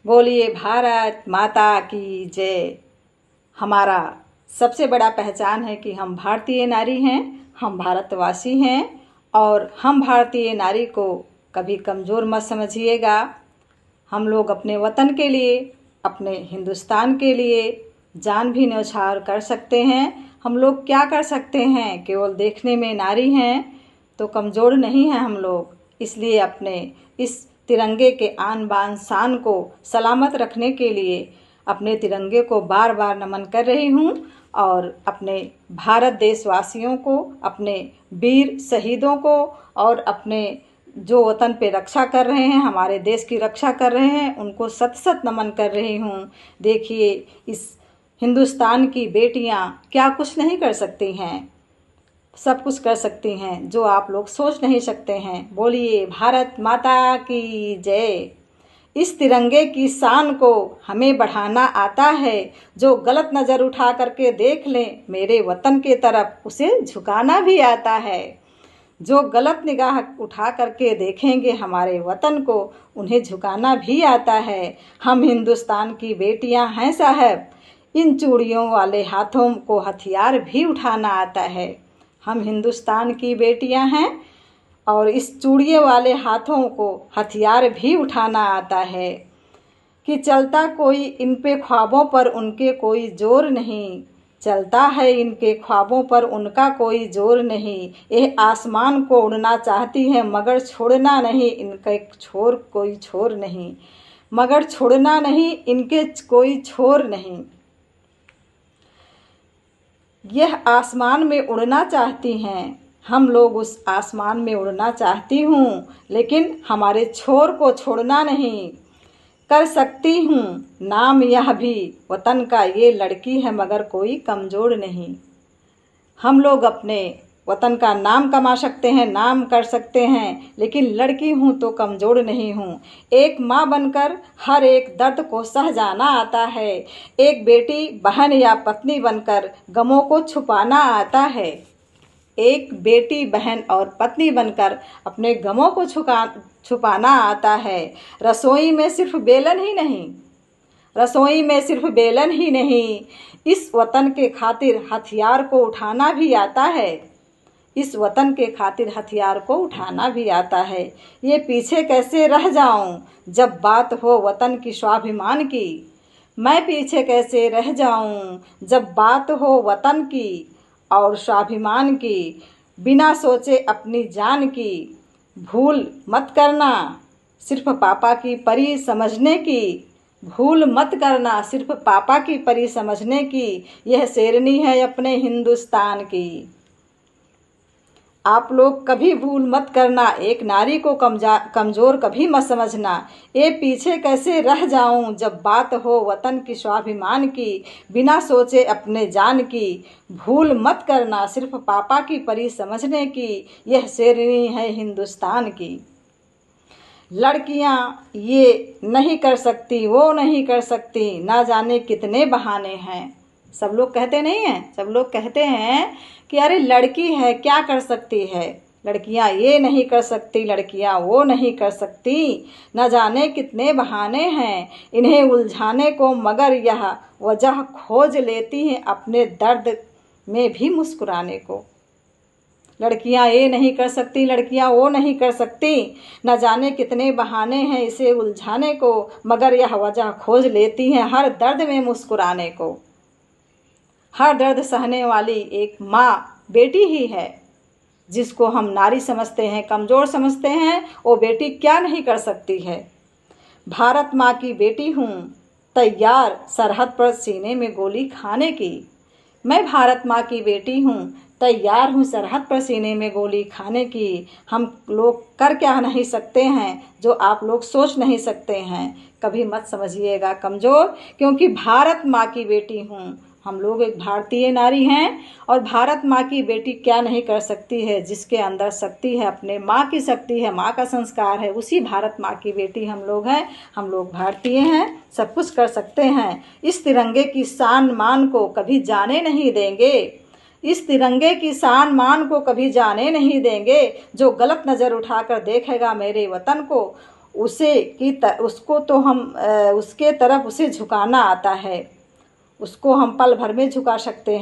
बोलिए भारत माता की जय। हमारा सबसे बड़ा पहचान है कि हम भारतीय नारी हैं, हम भारतवासी हैं और हम भारतीय नारी को कभी कमज़ोर मत समझिएगा। हम लोग अपने वतन के लिए, अपने हिंदुस्तान के लिए जान भी न्यौछावर कर सकते हैं। हम लोग क्या कर सकते हैं, केवल देखने में नारी हैं तो कमज़ोर नहीं हैं हम लोग। इसलिए अपने इस तिरंगे के आन बान शान को सलामत रखने के लिए अपने तिरंगे को बार बार नमन कर रही हूँ और अपने भारत देशवासियों को, अपने वीर शहीदों को और अपने जो वतन पे रक्षा कर रहे हैं, हमारे देश की रक्षा कर रहे हैं, उनको सत सत नमन कर रही हूँ। देखिए, इस हिंदुस्तान की बेटियाँ क्या कुछ नहीं कर सकती हैं, सब कुछ कर सकती हैं जो आप लोग सोच नहीं सकते हैं। बोलिए भारत माता की जय। इस तिरंगे की शान को हमें बढ़ाना आता है। जो गलत नज़र उठा करके देख लें मेरे वतन के तरफ, उसे झुकाना भी आता है। जो गलत निगाह उठा करके देखेंगे हमारे वतन को, उन्हें झुकाना भी आता है। हम हिंदुस्तान की बेटियां हैं साहब, इन चूड़ियों वाले हाथों को हथियार भी उठाना आता है। हम हिंदुस्तान की बेटियां हैं और इस चूड़िए वाले हाथों को हथियार भी उठाना आता है कि चलता कोई इन पे ख्वाबों पर उनके कोई जोर नहीं, चलता है इनके ख्वाबों पर उनका कोई जोर नहीं। यह आसमान को उड़ना चाहती है मगर छोड़ना नहीं, इनका छोर कोई छोर नहीं, मगर छोड़ना नहीं इनके कोई छोर नहीं। यह आसमान में उड़ना चाहती हैं, हम लोग उस आसमान में उड़ना चाहती हूँ, लेकिन हमारे छोर को छोड़ना नहीं। कर सकती हूँ नाम यह भी वतन का, ये लड़की है मगर कोई कमज़ोर नहीं। हम लोग अपने वतन का नाम कमा सकते हैं, नाम कर सकते हैं, लेकिन लड़की हूँ तो कमज़ोर नहीं हूँ। एक माँ बनकर हर एक दर्द को सह जाना आता है। एक बेटी, बहन या पत्नी बनकर गमों को छुपाना आता है। एक बेटी, बहन और पत्नी बनकर अपने गमों को छुपाना आता है। रसोई में सिर्फ बेलन ही नहीं, रसोई में सिर्फ बेलन ही नहीं, इस वतन के खातिर हथियार को उठाना भी आता है। इस वतन के खातिर हथियार को उठाना भी आता है। ये पीछे कैसे रह जाऊं जब बात हो वतन की स्वाभिमान की, मैं पीछे कैसे रह जाऊं जब बात हो वतन की और स्वाभिमान की। बिना सोचे अपनी जान की भूल मत करना, सिर्फ पापा की परी समझने की, भूल मत करना सिर्फ पापा की परी समझने की। यह शेरनी है अपने हिंदुस्तान की। आप लोग कभी भूल मत करना, एक नारी को कमज़ोर कभी मत समझना। ये पीछे कैसे रह जाऊं जब बात हो वतन की स्वाभिमान की, बिना सोचे अपने जान की भूल मत करना सिर्फ पापा की परी समझने की। यह शेरनी है हिंदुस्तान की। लड़कियां ये नहीं कर सकती, वो नहीं कर सकती, ना जाने कितने बहाने हैं। सब लोग कहते नहीं हैं, सब लोग कहते हैं कि अरे लड़की है क्या कर सकती है, लड़कियां ये नहीं कर सकती, लड़कियां वो नहीं कर सकती, न जाने कितने बहाने हैं इन्हें उलझाने को, मगर यह वजह खोज लेती हैं अपने दर्द में भी मुस्कुराने को। लड़कियां ये नहीं कर सकती, लड़कियां वो नहीं कर सकती, न जाने कितने बहाने हैं इसे उलझाने को, मगर यह वजह खोज लेती हैं हर दर्द में मुस्कुराने को। हर दर्द सहने वाली एक माँ बेटी ही है, जिसको हम नारी समझते हैं, कमज़ोर समझते हैं, वो बेटी क्या नहीं कर सकती है। भारत माँ की बेटी हूँ, तैयार सरहद पर सीने में गोली खाने की। मैं भारत माँ की बेटी हूँ, तैयार हूँ सरहद पर सीने में गोली खाने की। हम लोग कर क्या नहीं सकते हैं जो आप लोग सोच नहीं सकते हैं। कभी मत समझिएगा कमज़ोर, क्योंकि भारत माँ की बेटी हूँ। हम लोग एक भारतीय नारी हैं और भारत माँ की बेटी क्या नहीं कर सकती है। जिसके अंदर शक्ति है, अपने माँ की शक्ति है, माँ का संस्कार है, उसी भारत माँ की बेटी हम लोग हैं। हम लोग भारतीय हैं, सब कुछ कर सकते हैं। इस तिरंगे की शान मान को कभी जाने नहीं देंगे, इस तिरंगे की शान मान को कभी जाने नहीं देंगे। जो गलत नज़र उठाकर देखेगा मेरे वतन को, उसको तो हम उसके तरफ उसे झुकाना आता है, उसको हम पल भर में झुका सकते हैं।